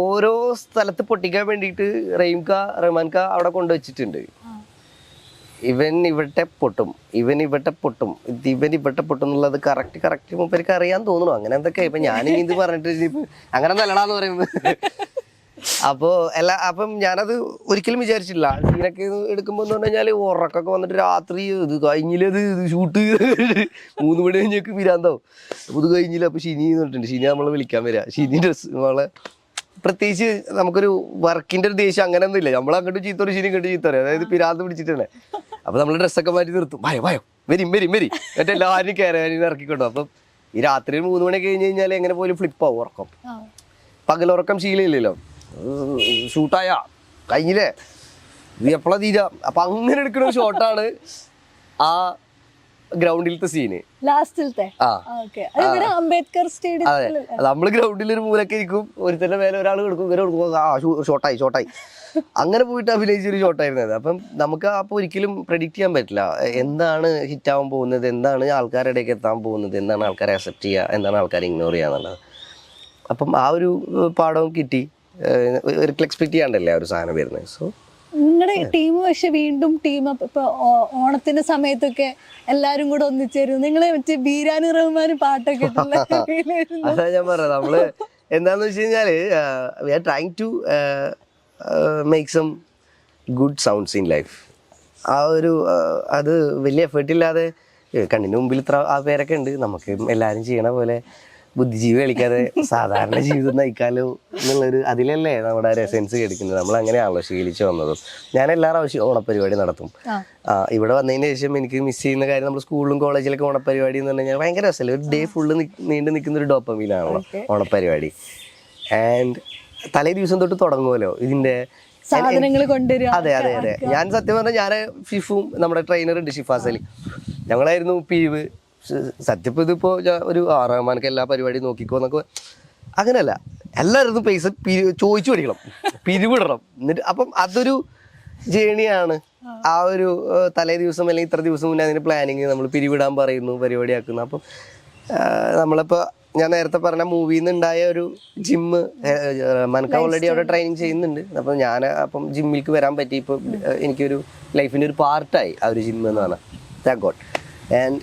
Speaker 1: ഓരോ സ്ഥലത്ത് പൊട്ടിക്കാൻ വേണ്ടിയിട്ട് റഹ്മാൻ ക അവിടെ കൊണ്ടുവച്ചിട്ടുണ്ട്. ഇവൻ ഇവിടെ പൊട്ടും, ഇവൻ ഇവിടെ പൊട്ടും എന്നുള്ളത് കറക്റ്റ് മൂപ്പർക്ക് അറിയാൻ തോന്നുന്നു. അങ്ങനെ എന്തൊക്കെ ഇപ്പൊ ഞാനിനി ഇത് പറഞ്ഞിട്ട് അങ്ങനെ നല്ലടാന്ന് പറയുന്നത്. അപ്പം ഞാനത് ഒരിക്കലും വിചാരിച്ചില്ല. സീനൊക്കെ എടുക്കുമ്പോ എന്ന് പറഞ്ഞു കഴിഞ്ഞാല് ഉറക്കൊക്കെ വന്നിട്ട് രാത്രി ഇത് കഴിഞ്ഞില്ലത് ഷൂട്ട് 3 മണി കഴിഞ്ഞേക്ക് പിരാന്താവും. ഇത് കഴിഞ്ഞില്ല. അപ്പൊ ഷിനി എന്നിട്ടുണ്ട്, ഷിനി നമ്മളെ വിളിക്കാൻ വരിക. ഷിനി ഡ്രസ് നമ്മളെ പ്രത്യേകിച്ച് നമുക്കൊരു വർക്കിന്റെ ഒരു ദേഷ്യം അങ്ങനെ ഒന്നും ഇല്ല. നമ്മളങ്ങോട്ട് ചീത്തോറി, ഷിനി ഇങ്ങോട്ട് ചീത്തോറി, അതായത് പിരാന്ത് പിടിച്ചിട്ടാണ്. അപ്പൊ നമ്മള് ഡ്രസ്സൊക്കെ മാറ്റി നിർത്തും, ഭയോ വരും മറ്റേ എല്ലാവരും കയറാനും ഇറക്കിക്കൊണ്ടു. അപ്പം ഈ രാത്രി 3 മണിയൊക്കെ കഴിഞ്ഞ് കഴിഞ്ഞാൽ എങ്ങനെ പോലും ഫ്ലിപ്പാവും ഉറക്കം. പകലുറക്കം ശീലമില്ലല്ലോ. ഷൂട്ടായ കഴിഞ്ഞില്ലേ, ഇത് എപ്പോഴാ തീരാ. അപ്പൊ അങ്ങനെ എടുക്കുന്ന ഒരു ഷോട്ടാണ് ആ ഗ്രൗണ്ടിലത്തെ സീന്, ലാസ്റ്റിലത്തെ.
Speaker 2: അംബേദ്കർ സ്റ്റേഡിയം.
Speaker 1: അതെ, നമ്മള് ഗ്രൗണ്ടിൽ ഒരു മൂലൊക്കെ ഇരിക്കും, ഒരുത്തന്റെ മേലെ ഒരാൾ കൊടുക്കും, ഇവരെ കൊടുക്കും, ഷോട്ടായി അങ്ങനെ പോയിട്ട് അഭിനയിച്ചൊരു ഷോട്ടായിരുന്നത്. അപ്പം നമുക്ക് അപ്പോൾ ഒരിക്കലും പ്രെഡിക്റ്റ് ചെയ്യാൻ പറ്റില്ല എന്താണ് ഹിറ്റാവാൻ പോകുന്നത്, എന്താണ് ആൾക്കാരുടെ ഇടയ്ക്ക് എത്താൻ പോകുന്നത്, എന്താണ് ആൾക്കാരെ അക്സെപ്റ്റ് ചെയ്യുക, എന്താണ് ആൾക്കാരെ ഇഗ്നോർ ചെയ്യുക എന്നുള്ളത്. അപ്പം ആ ഒരു പാഠവും കിട്ടി. ഒരിക്കലും എക്സ്പെക്ട് ചെയ്യാണ്ടല്ലേ ആ ഒരു സാധനം വരുന്നത്. സോ
Speaker 2: നിങ്ങളുടെ ടീം പക്ഷെ വീണ്ടും ടീം ഇപ്പൊ ഓണത്തിന്റെ സമയത്തൊക്കെ എല്ലാരും കൂടെ ഒന്നിച്ചേരും. നിങ്ങളെ മറ്റേ ബീരാനും റഹ്മാനും പാട്ടൊക്കെ
Speaker 1: അതാ ഞാൻ പറഞ്ഞത്. നമ്മള് എന്താന്ന് വെച്ച് കഴിഞ്ഞാല് we are trying to make some good sounds in life. ആ ഒരു അത് വലിയ എഫേർട്ടില്ലാതെ കണ്ണിന് മുമ്പിൽ ഇത്ര ആ പേരൊക്കെ ഉണ്ട്, നമുക്ക് എല്ലാവരും ചെയ്യണ പോലെ ബുദ്ധിജീവി കളിക്കാതെ സാധാരണ ജീവിതം നയിക്കാലോ എന്നുള്ളൊരു അതിലല്ലേ നമ്മുടെ ഒരു എസെൻസ് എടുക്കുന്നത്. നമ്മൾ അങ്ങനെയാണല്ലോ ശീലിച്ച് വന്നതും. ഞാൻ എല്ലാ പ്രാവശ്യവും ഓണപ്പരിപാടി നടത്തും. ഇവിടെ വന്നതിന് ശേഷം എനിക്ക് മിസ് ചെയ്യുന്ന കാര്യം, നമ്മൾ സ്കൂളിലും കോളേജിലൊക്കെ ഓണപ്പരിപാടി എന്ന് പറഞ്ഞു കഴിഞ്ഞാൽ ഭയങ്കര രസമല്ലേ. ഒരു ഡേ ഫുള്ള് നീണ്ടു നിൽക്കുന്ന ഒരു ഡോപ്പമീനാണല്ലോ ഓണപ്പരിപാടി. ആൻഡ് തലേ ദിവസം തൊട്ട് തുടങ്ങുമല്ലോ ഇതിന്റെ
Speaker 2: സാധനങ്ങൾ കൊണ്ടുവരിക.
Speaker 1: അതെ. ഞാൻ സത്യം പറഞ്ഞാൽ ഞാൻ ഷിഫും നമ്മുടെ ട്രെയിനർ ഉണ്ട് ഷിഫാസ് അലി, ഞങ്ങളായിരുന്നു പിരിവ്. സത്യപ്പോൾ ഇതിപ്പോൾ ഒരു റഹ്മാനൊക്കെ എല്ലാ പരിപാടിയും നോക്കിക്കോ എന്നൊക്കെ, അങ്ങനെയല്ല. എല്ലാവരും പൈസ ചോദിച്ചു പഠിക്കണം, പിരിവിടണം. എന്നിട്ട് അപ്പം അതൊരു ജേണിയാണ്. ആ ഒരു തലേ ദിവസം അല്ലെങ്കിൽ ഇത്ര ദിവസം മുന്നേ അതിന് പ്ലാനിങ്, നമ്മൾ പിരിവിടാൻ പറയുന്നു, പരിപാടിയാക്കുന്നു. അപ്പം നമ്മളിപ്പോൾ ഞാൻ നേരത്തെ പറഞ്ഞ മൂവിയിൽ നിന്ന് ഉണ്ടായ ഒരു ജിമ്മ്, റഹ്മാൻക്ക് ഓൾറെഡി അവിടെ ട്രെയിനിങ് ചെയ്യുന്നുണ്ട്. അപ്പം അപ്പം ജിമ്മിലേക്ക് വരാൻ പറ്റി. ഇപ്പം എനിക്കൊരു ലൈഫിൻ്റെ ഒരു പാർട്ടായി ആ ഒരു ജിമ്മ് എന്ന് പറഞ്ഞാൽ, താങ്ക് ഗോഡ്. ആൻഡ്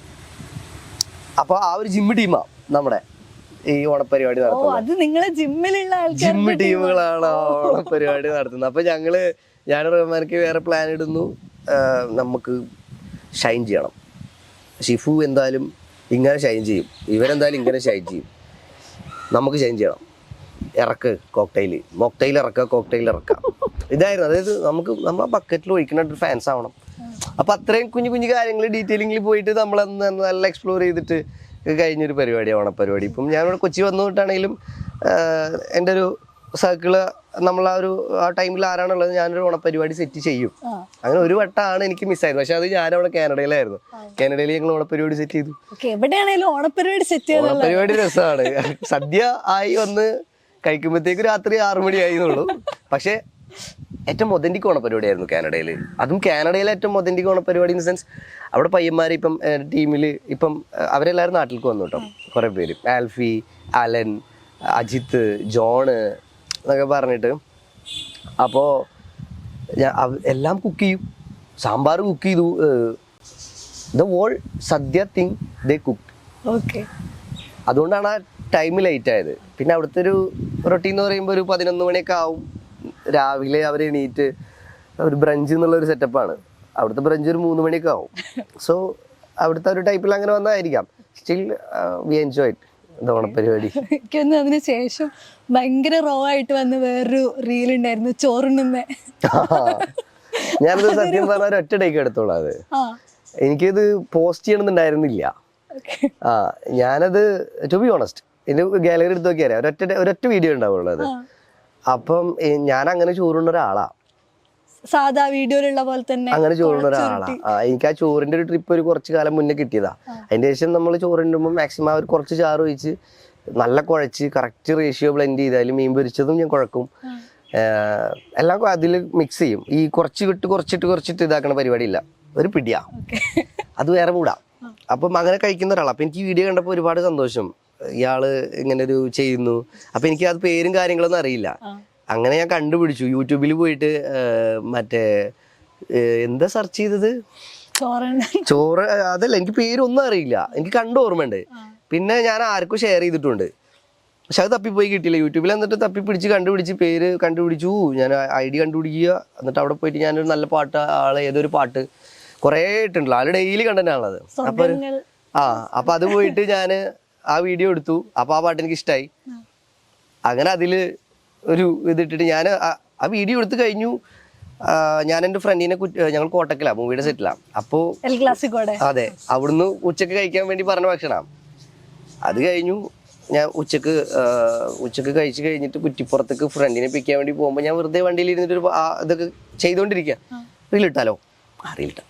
Speaker 1: അപ്പോൾ ആ ഒരു ജിമ്മ് ടീമാണ് നമ്മുടെ ഈ ഓണപ്പരിപാടി നടത്തുന്നത്. ജിമ്മ് ടീമുകളാണ് ഓണപ്പരിപാടി നടത്തുന്നത്. അപ്പോൾ ഞാൻ റഹ്മാൻക്ക് വേറെ പ്ലാൻ ഇടുന്നു, നമുക്ക് ഷൈൻ ചെയ്യണം. ഷിഫു എന്തായാലും ഇങ്ങനെ ഷൈൻ ചെയ്യും, ഇവരെന്തായാലും ഇങ്ങനെ ഷൈൻ ചെയ്യും, നമുക്ക് ഷൈൻ ചെയ്യണം. ഇറക്ക് മോക്ടെയിൽ ഇറക്കുക. ഇതായിരുന്നു. അതായത് നമ്മൾ ബക്കറ്റിൽ ഒഴിക്കുന്ന ഒരു ഫാൻസ് ആവണം. അപ്പം അത്രയും കുഞ്ഞു കാര്യങ്ങൾ ഡീറ്റെയിലിങ്ങിൽ പോയിട്ട് നമ്മൾ നല്ല എക്സ്പ്ലോർ ചെയ്തിട്ട് കഴിഞ്ഞൊരു പരിപാടിയാണ് ഓണപ്പരിപാടി. ഇപ്പം ഞാനിവിടെ കൊച്ചി വന്നുകൊണ്ടാണെങ്കിലും എൻ്റെ ഒരു സർക്കിള് നമ്മൾ ആ ടൈമിൽ ആരാണുള്ളത്, ഞാനൊരു ഓണപ്പരിപാടി സെറ്റ് ചെയ്യും. അങ്ങനെ ഒരു വട്ടമാണ് എനിക്ക് മിസ്സായത്. പക്ഷെ അത് ഞാനവിടെ കാനഡയിലായിരുന്നു. കാനഡയിൽ ഞങ്ങൾ ഓണപ്പരിപാടി സെറ്റ് ചെയ്തു. ഓണപ്പരിപാടി രസമാണ്. സദ്യ ആയി വന്ന് കഴിക്കുമ്പോഴത്തേക്ക് രാത്രി 6 മണിയായി എന്നുള്ളൂ. പക്ഷെ ഏറ്റവും ഒതന്റിക് ഓണപ്പരിപാടിയായിരുന്നു കാനഡയിൽ. അതും കാനഡയിലെ ഏറ്റവും ഒതന്റിക് ഓണപ്പരിപാടി ഇൻ ദ സെൻസ്, അവിടെ പയ്യന്മാർ ഇപ്പം ടീമിൽ ഇപ്പം അവരെല്ലാവരും നാട്ടിലേക്ക് വന്നു കേട്ടോ. കുറേ പേര്, ആൽഫി, അലൻ, അജിത്ത്, ജോണ് എന്നൊക്കെ പറഞ്ഞിട്ട്. അപ്പോൾ എല്ലാം കുക്ക് ചെയ്യും. സാമ്പാർ കുക്ക് ചെയ്തു. The whole sadya thing they cook. അതുകൊണ്ടാണ് ആ ടൈം ലേറ്റ് ആയത്. പിന്നെ അവിടുത്തെ ഒരു റൊട്ടീൻ എന്ന് പറയുമ്പോൾ ഒരു 11 മണിയൊക്കെ ആവും. രാവിലെ അവർ എണീറ്റ് ഒരു ബ്രഞ്ച് എന്നുള്ളൊരു സെറ്റപ്പാണ്. അവിടുത്തെ ബ്രഞ്ച് ഒരു 3 മണിയൊക്കെ ആവും. സോ അവിടുത്തെ ഒരു ടൈപ്പിൽ അങ്ങനെ വന്നായിരിക്കാം. സ്റ്റിൽ വി എൻജോയ് ഓണപ്പരിപാടി.
Speaker 2: എനിക്കൊന്ന് അതിന് ശേഷം ഭയങ്കര റോ ആയിട്ട് വന്ന് വേറൊരു റീൽ ഉണ്ടായിരുന്നു, ചോറുണ്ണുന്നേ.
Speaker 1: ഞാനത് സത്യം പറഞ്ഞ ഒരൊറ്റ ടേക്ക് എടുത്തോളാം. അത് എനിക്കത് പോസ്റ്റ് ചെയ്യണമെന്നുണ്ടായിരുന്നില്ല. ഞാനത് ടു ബി ഓണസ്റ്റ് എൻ്റെ ഗാലറി എടുത്ത് നോക്കിയാൽ ഒരൊറ്റ വീഡിയോ ഉണ്ടാവുള്ളൂ. അത് അപ്പം ഞാൻ അങ്ങനെ ചോറുണ്ട ഒരാളാ,
Speaker 2: സാധാ വീഡിയോയിലുള്ള പോലെ തന്നെ
Speaker 1: അങ്ങനെ ചോറുണ്ട ഒരാളാ. എനിക്ക് ആ ചോറിന്റെ ഒരു ട്രിപ്പ് ഒരു കുറച്ച് കാലം മുന്നേ കിട്ടിയതാ. അതിന്റെ ശേഷം നമ്മൾ ചോറുണ്ടുമ്പോൾ മാക്സിമം ഒരു കുറച്ച് ചാറ് ഒഴിച്ച് നല്ല കുഴച്ച് കറക്റ്റ് റേഷ്യോ ബ്ലെൻഡ് ചെയ്താലും മീൻ പൊരിച്ചതും ഞാൻ കുഴക്കും, എല്ലാം അതിൽ മിക്സ് ചെയ്യും. ഈ കുറച്ചിട്ട് ഇതാക്കണ പരിപാടി ഇല്ല, ഒരു പിടിയാ, അത് വേറെ മൂടാ. അപ്പം അങ്ങനെ കഴിക്കുന്ന ഒരാളാണ്. അപ്പം എനിക്ക് ഈ വീഡിയോ കണ്ടപ്പോൾ ഒരുപാട് സന്തോഷം, ഇയാള് ഇങ്ങനെ ഒരു ചെയ്യുന്നു. അപ്പം എനിക്ക് അത് പേരും കാര്യങ്ങളൊന്നും അറിയില്ല. അങ്ങനെ ഞാൻ കണ്ടുപിടിച്ചു, യൂട്യൂബിൽ പോയിട്ട് മറ്റേ എന്താ സെർച്ച് ചെയ്തത്, ചോറ്, അതല്ല, എനിക്ക് പേരൊന്നും അറിയില്ല, എനിക്ക് കണ്ട ഓർമ്മയുണ്ട്. പിന്നെ ഞാൻ ആർക്കും ഷെയർ ചെയ്തിട്ടുണ്ട്, പക്ഷെ അത് തപ്പിപ്പോയി കിട്ടിയില്ല. യൂട്യൂബിൽ എന്നിട്ട് തപ്പിപ്പിടിച്ച് കണ്ടുപിടിച്ച് പേര് കണ്ടുപിടിച്ചു, ഞാൻ ID കണ്ടുപിടിക്കുക, എന്നിട്ട് അവിടെ പോയിട്ട് ഞാനൊരു നല്ല പാട്ട്, ആളെ ഏതൊരു പാട്ട് കുറേ ഇട്ടുണ്ടല്ലോ, ആള് ഡെയിലി കണ്ടന്റാണത്. അപ്പൊ അപ്പൊ അത് പോയിട്ട് ഞാൻ ആ വീഡിയോ എടുത്തു. അപ്പൊ ആ പാട്ട് എനിക്ക് ഇഷ്ടമായി. അങ്ങനെ അതില് ഒരു ഇതിട്ടിട്ട് ഞാൻ ആ വീഡിയോ എടുത്ത് കഴിഞ്ഞു. ഞാൻ എൻ്റെ ഫ്രണ്ടിനെ ഞങ്ങൾ കോട്ടക്കല മൂവിയുടെ സെറ്റിലാണ്. അപ്പോൾ അതെ, അവിടുന്ന് ഉച്ചക്ക് കഴിക്കാൻ വേണ്ടി പറഞ്ഞ ഭക്ഷണം. അത് കഴിഞ്ഞു ഞാൻ ഉച്ചക്ക് കഴിച്ച് കഴിഞ്ഞിട്ട് കുറ്റിപ്പുറത്തേക്ക് ഫ്രണ്ടിനെ പിക്കാൻ വേണ്ടി പോകുമ്പോൾ ഞാൻ വെറുതെ വണ്ടിയിൽ ഇരുന്നിട്ട് ഇതൊക്കെ ചെയ്തോണ്ടിരിക്കുക, റീലിട്ടാലോ, റീലിട്ട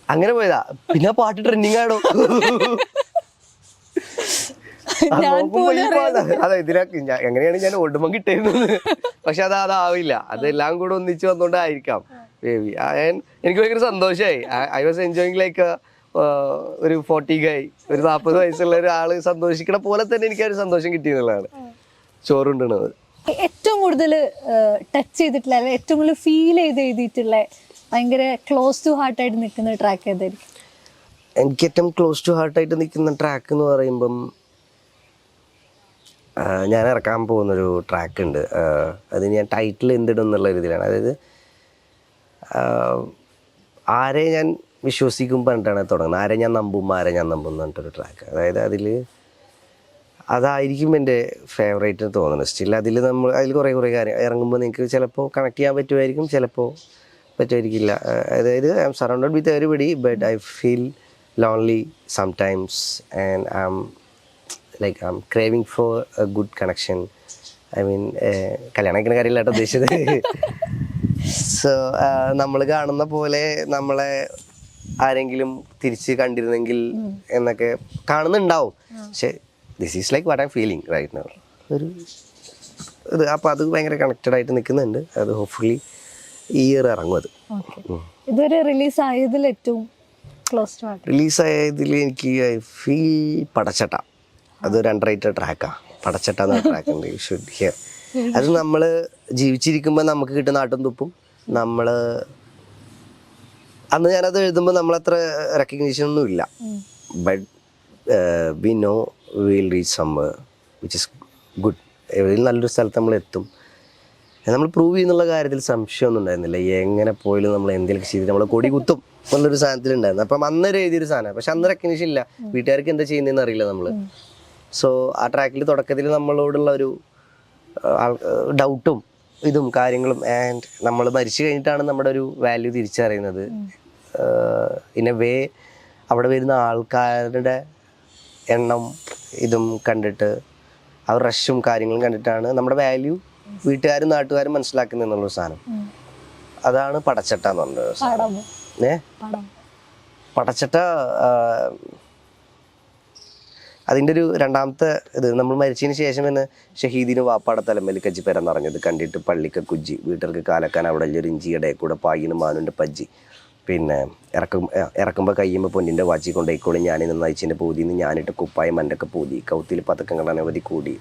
Speaker 1: അങ്ങനെ പോയതാ. പിന്നെ ആ പാട്ട് ട്രെൻഡിങ് ആണോ, അതെ, ഇതിനൊക്കെ എങ്ങനെയാണ് ഞാൻ ഓടുമ്പം കിട്ടുന്നത്. പക്ഷെ അതാവില്ല, അതെല്ലാം കൂടെ ഒന്നിച്ച് വന്നോണ്ടായിരിക്കാം ബേബി. എനിക്ക് ഭയങ്കര സന്തോഷമായി. ഐ വാസ് എൻജോയിങ് ലൈക്ക് ഒരു 40 ഗൈ, ഒരു 40 വയസ്സുള്ള ഒരാള് സന്തോഷിക്കണ പോലെ തന്നെ എനിക്ക് ഒരു സന്തോഷം കിട്ടിയെന്നുള്ളതാണ് ചോറുണ്ടത്.
Speaker 2: ഏറ്റവും കൂടുതൽ ടച്ച് ചെയ്തിട്ടുള്ള, അല്ലെങ്കിൽ ഏറ്റവും കൂടുതൽ ഫീൽ എഴുതിയിട്ടുള്ള, ഭയങ്കര ക്ലോസ് ടു ഹാർട്ടായിട്ട് നിൽക്കുന്ന ട്രാക്ക് ഏതായിരിക്കും?
Speaker 1: എനിക്ക് ഏറ്റവും ക്ലോസ് ടു ഹാർട്ടായിട്ട് നിൽക്കുന്ന ട്രാക്ക് എന്ന് പറയുമ്പം ഞാൻ ഇറക്കാൻ പോകുന്നൊരു ട്രാക്ക് ഉണ്ട്. അത് ഞാൻ ടൈറ്റിൽ എന്തിടും എന്നുള്ള രീതിയിലാണ്. അതായത് ആരെ ഞാൻ വിശ്വസിക്കും പറഞ്ഞിട്ടാണ് തുടങ്ങുന്നത്, ആരെ ഞാൻ നമ്പും എന്ന് പറഞ്ഞിട്ടൊരു ട്രാക്ക്. അതായത് അതായിരിക്കും എൻ്റെ ഫേവറേറ്റ് എന്ന് തോന്നുന്നത്. സ്റ്റിൽ അതിൽ കുറേ കാര്യം ഇറങ്ങുമ്പോൾ നിങ്ങൾക്ക് ചിലപ്പോൾ കണക്ട് ചെയ്യാൻ പറ്റുമായിരിക്കും, ചിലപ്പോൾ പറ്റുമായിരിക്കില്ല. അതായത് I'm surrounded with everybody but I feel lonely sometimes and I'm craving for a good connection. I mean കല്യാണം കഴിക്കുന്ന കാര്യമില്ല കേട്ടോ ഉദ്ദേശിച്ചത്. സോ നമ്മൾ കാണുന്ന പോലെ നമ്മളെ ആരെങ്കിലും തിരിച്ച് കണ്ടിരുന്നെങ്കിൽ എന്നൊക്കെ കാണുന്നുണ്ടാവും. പക്ഷെ this is like what I am feeling right now. ഇത് അപ്പോൾ അത് ഭയങ്കര കണക്റ്റഡ് ആയിട്ട് നിൽക്കുന്നുണ്ട്. അത് ഹോപ്പ്ഫുള്ളി ഈ ഇയർ ഇറങ്ങും. അത്
Speaker 2: ഇതുവരെ റിലീസായതിൽ ഏറ്റവും
Speaker 1: റിലീസായതിൽ എനിക്ക് ഐ ഫീൽ പടച്ചട്ട. അതൊരു അണ്ടർറേറ്റഡ് ട്രാക്കാണ്. പടച്ചട്ട എന്ന ട്രാക്ക് ഉണ്ട്, യു ഷുഡ് ഹിയർ. അത് നമ്മൾ ജീവിച്ചിരിക്കുമ്പോൾ നമുക്ക് കിട്ടുന്ന ആട്ടും തുപ്പും. അന്ന് ഞാനത് എഴുതുമ്പോൾ നമ്മളത്ര റെക്കഗ്നീഷൻ ഒന്നും ഇല്ല. But we know will reach somewhere which is good. എവിടെയും നല്ലൊരു സ്ഥലത്ത് നമ്മൾ എത്തും. നമ്മൾ പ്രൂവ് ചെയ്യുന്നുള്ള കാര്യത്തിൽ സംശയമൊന്നും ഉണ്ടായിരുന്നില്ല. എങ്ങനെ പോയാലും നമ്മൾ എന്തെങ്കിലും ചെയ്തിട്ട് നമ്മൾ കൊടി കുത്തും എന്നുള്ളൊരു സാധനത്തിലുണ്ടായിരുന്നു. അപ്പം അന്നൊരു എഴുതിയൊരു സാധനം. പക്ഷെ അന്ന് റെക്കഗ്നീഷൻ ഇല്ല, വീട്ടുകാർക്ക് എന്താ ചെയ്യുന്നതെന്ന് അറിയില്ല നമ്മൾ. സോ ആ ട്രാക്കിൽ തുടക്കത്തിൽ നമ്മളോടുള്ള ഒരു ഡൗട്ടും ഇതും കാര്യങ്ങളും, ആൻഡ് നമ്മൾ മരിച്ചു കഴിഞ്ഞിട്ടാണ് നമ്മുടെ ഒരു വാല്യൂ തിരിച്ചറിയുന്നത്. ഇൻ എ വേ അവിടെ വരുന്ന ആൾക്കാരുടെ എണ്ണം ഇതും കണ്ടിട്ട്, ആ റഷും കാര്യങ്ങളും കണ്ടിട്ടാണ് നമ്മുടെ വാല്യൂ വീട്ടുകാരും നാട്ടുകാരും മനസ്സിലാക്കുന്നത് എന്നുള്ളൊരു സാധനം. അതാണ് പടച്ചട്ട എന്ന് പറഞ്ഞൊരു സാധനം. പടച്ചട്ട അതിൻ്റെ ഒരു രണ്ടാമത്തെ ഇത്, നമ്മൾ മരിച്ചതിന് ശേഷം തന്നെ ഷഹീദിന് വാപ്പാടെ തലമേൽ കജ്ജിപ്പേരം നിറഞ്ഞത് കണ്ടിട്ട് പള്ളിക്ക കുജ്ജി, വീട്ടർക്ക് കാലക്കാൻ അവിടെ ഒരു ഇഞ്ചിയുടെ കൂടെ പായിന് മാനുൻ്റെ പജ്ജി, പിന്നെ ഇറക്കുമ്പോൾ കയ്യുമ്പോൾ പൊന്നിൻ്റെ വാച്ചി കൊണ്ടേക്കോളി ഞാനിന്ന് നയിച്ചിൻ്റെ പൂതിന്ന് ഞാനിട്ട് കുപ്പായം മൻ്റൊക്കെ പൂതി കൗത്തിൽ പതക്കങ്ങൾ അനവധി കൂടി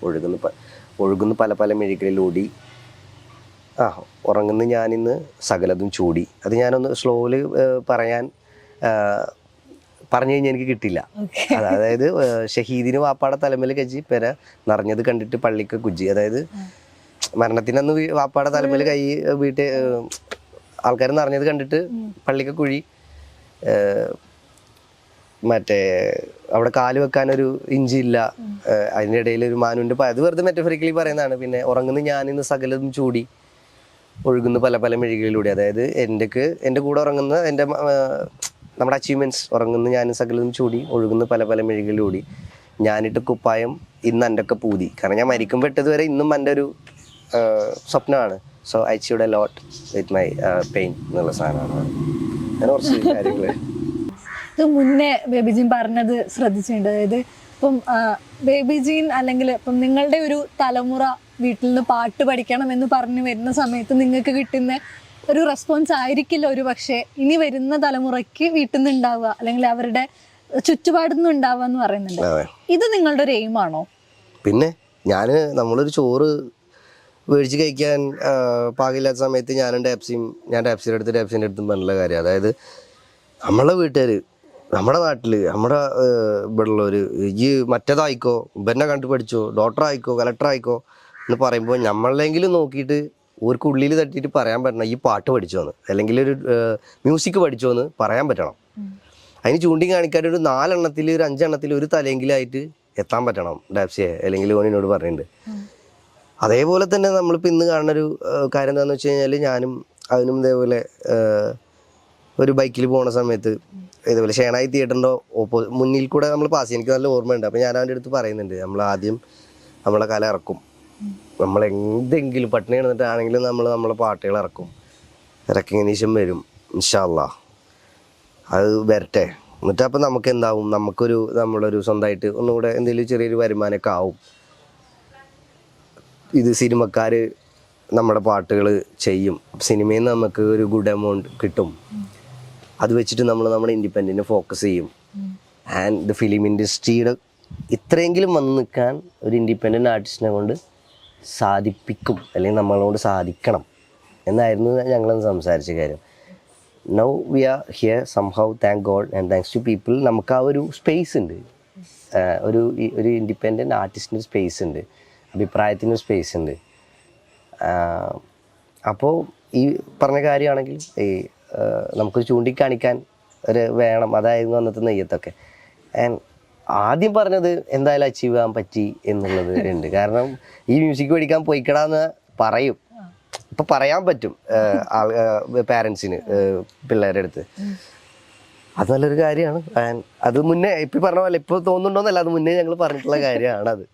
Speaker 1: ഒഴുകുന്നു പല മെഴുകളിലൂടി ഉറങ്ങുന്നു ഞാനിന്ന് സകലതും ചൂടി. അത് ഞാനൊന്ന് സ്ലോയില് പറഞ്ഞു കഴിഞ്ഞാൽ എനിക്ക് കിട്ടില്ല. അതായത് ഷഹീദിന് വാപ്പാടെ തലമേൽ കജ്ജി പെര നിറഞ്ഞത് കണ്ടിട്ട് പള്ളിക്ക് കുജ്ജി. അതായത് മരണത്തിനന്ന് വാപ്പാടെ തലമേൽ കൈ ആൾക്കാർ നിറഞ്ഞത് കണ്ടിട്ട് പള്ളിക്ക് കുഴി, മറ്റേ അവിടെ കാല് വെക്കാനൊരു ഇഞ്ചി ഇല്ല, അതിൻ്റെ ഇടയിൽ ഒരു മാനുവിൻ്റെ അത് വെറുതെ മെറ്റഫറിക്കലി പറയുന്നതാണ്. പിന്നെ ഉറങ്ങുന്നു ഞാനിന്ന് സകലതും ചൂടി ഒഴുകുന്നു പല മെഴുകളിലൂടെ. അതായത് എൻ്റെ കൂടെ ഉറങ്ങുന്ന നമ്മുടെ അച്ചീവ്മെൻറ്റ്സ്, ഉറങ്ങുന്നു ഞാനും സകലതും ചൂടി ഒഴുകുന്നു പല മെഴുകളിലൂടി ഞാനിട്ട് കുപ്പായം ഇന്ന് എൻ്റെ ഒക്കെ പൂതി. കാരണം ഞാൻ മരിക്കുമ്പോൾ ഇട്ടതുവരെ ഇന്നും എൻ്റെ ഒരു സ്വപ്നമാണ്. So I achieved a lot with my pain എന്നുള്ള സാധനമാണ്. അങ്ങനെ കുറച്ച് കാര്യങ്ങൾ
Speaker 2: ഇത് മുന്നേ ബേബിജീൻ പറഞ്ഞത് ശ്രദ്ധിച്ചിട്ടുണ്ട്. അതായത് ഇപ്പം ബേബിജീൻ അല്ലെങ്കിൽ ഇപ്പം നിങ്ങളുടെ ഒരു തലമുറ വീട്ടിൽ നിന്ന് പാട്ട് പഠിക്കണം എന്ന് പറഞ്ഞു വരുന്ന സമയത്ത് നിങ്ങൾക്ക് കിട്ടുന്ന ഒരു റെസ്പോൺസ് ആയിരിക്കില്ല ഒരു പക്ഷേ ഇനി വരുന്ന തലമുറയ്ക്ക് വീട്ടിൽ നിന്ന് ഉണ്ടാവുക അല്ലെങ്കിൽ അവരുടെ ചുറ്റുപാടിൽ നിന്ന് ഉണ്ടാവുക എന്ന് പറയുന്നുണ്ട്. ഇത് നിങ്ങളുടെ ഒരു എയിമാണോ?
Speaker 1: പിന്നെ നമ്മളൊരു ചോറ് മേടിച്ച് കഴിക്കാൻ പാകില്ലാത്ത സമയത്ത് ഞാൻ ടാപ്സിയുടെ അടുത്തും പറഞ്ഞുള്ള കാര്യം, അതായത് നമ്മളെ വീട്ടുകാർ, നമ്മുടെ നാട്ടിൽ, നമ്മുടെ ഇവിടെ ഉള്ളവർ ഈ മറ്റേതായിക്കോ, ഇവന്നെ കണ്ടു പഠിച്ചോ, ഡോക്ടറായിക്കോ, കലക്ടറായിക്കോ എന്ന് പറയുമ്പോൾ നമ്മളെങ്കിലും നോക്കിയിട്ട് ഓർക്ക് ഉള്ളിൽ തട്ടിയിട്ട് പറയാൻ പറ്റണം ഈ പാട്ട് പഠിച്ചോന്ന്, അല്ലെങ്കിൽ ഒരു മ്യൂസിക് പഠിച്ചോന്ന് പറയാൻ പറ്റണം. അതിന് ചൂണ്ടി കാണിക്കാൻ ഒരു 4 എണ്ണത്തിൽ ഒരു 5 എണ്ണത്തിൽ ഒരു തലയെങ്കിലായിട്ട് എത്താൻ പറ്റണം ഡാപ്സിയെ, അല്ലെങ്കിൽ ഓനിനോട് പറഞ്ഞിട്ടുണ്ട്. അതേപോലെ തന്നെ നമ്മളിപ്പോൾ ഇന്ന് കാണുന്നൊരു കാര്യം എന്താണെന്ന് വെച്ച് കഴിഞ്ഞാൽ, ഞാനും അവനും ഇതേപോലെ ഒരു ബൈക്കിൽ പോകുന്ന സമയത്ത് ഇതേപോലെ ഷേണായി തിയേറ്ററിൻ്റെ മുന്നിൽ കൂടെ നമ്മൾ പാസ് ചെയ്യും. എനിക്ക് നല്ല ഓർമ്മയുണ്ട്. അപ്പോൾ ഞാൻ അവൻ്റെ അടുത്ത് പറയുന്നുണ്ട്, നമ്മൾ ആദ്യം നമ്മളെ കല ഇറക്കും, നമ്മൾ എന്തെങ്കിലും പട്ടിണി കിടന്നിട്ടാണെങ്കിലും നമ്മളെ പാട്ടുകൾ ഇറക്കും, റെക്കഗ്നീഷൻ വരും ഇൻഷാ അല്ലാഹ്, അത് വരട്ടെ. എന്നിട്ട് അപ്പം നമുക്ക് എന്താവും, നമ്മളൊരു സ്വന്തമായിട്ട് ഒന്നുകൂടെ എന്തെങ്കിലും ചെറിയൊരു വരുമാനമൊക്കെ ആവും. ഇത് സിനിമക്കാർ നമ്മുടെ പാട്ടുകൾ ചെയ്യും, സിനിമയിൽ നിന്ന് നമുക്ക് ഒരു ഗുഡ് എമൗണ്ട് കിട്ടും, അത് വെച്ചിട്ട് നമ്മുടെ ഇൻഡിപെൻഡൻറ്റ് ഫോക്കസ് ചെയ്യും. ആൻഡ് ദ ഫിലിം ഇൻഡസ്ട്രിയുടെ ഇത്രയെങ്കിലും വന്ന് നിൽക്കാൻ ഒരു ഇൻഡിപെൻഡൻറ്റ് ആർട്ടിസ്റ്റിനെ കൊണ്ട് സാധിപ്പിക്കും, അല്ലെങ്കിൽ നമ്മളോട് സാധിക്കണം എന്നായിരുന്നു ഞങ്ങളന്ന് സംസാരിച്ച കാര്യം. Now we are here somehow, thank God and thanks to people. നമുക്ക് ആ ഒരു സ്പേസ് ഉണ്ട്, ഒരു ഇൻഡിപെൻഡൻറ്റ് ആർട്ടിസ്റ്റിന് സ്പേസ് ഉണ്ട്, അഭിപ്രായത്തിന് സ്പേസ് ഉണ്ട്. അപ്പോൾ ഈ പറഞ്ഞ കാര്യമാണെങ്കിൽ നമുക്ക് ചൂണ്ടിക്കാണിക്കാൻ വേണം, അതായിരുന്നു അന്നത്തെ നെയ്യത്തൊക്കെ. ആൻഡ് ആദ്യം പറഞ്ഞത് എന്തായാലും അച്ചീവ് ചെയ്യാൻ പറ്റി എന്നുള്ളത് ഉണ്ട്. കാരണം ഈ മ്യൂസിക് പഠിക്കാൻ പോയിക്കടാന്ന് പറയും, ഇപ്പം പറയാൻ പറ്റും പാരൻസിന്, പിള്ളേരുടെ അടുത്ത്. അത് നല്ലൊരു കാര്യമാണ്. അത് മുന്നേ ഇപ്പം പറഞ്ഞ പോലെ ഇപ്പോൾ തോന്നുന്നുണ്ടോന്നല്ല, അത് മുന്നേ ഞങ്ങൾ പറഞ്ഞിട്ടുള്ള കാര്യമാണ് അത്.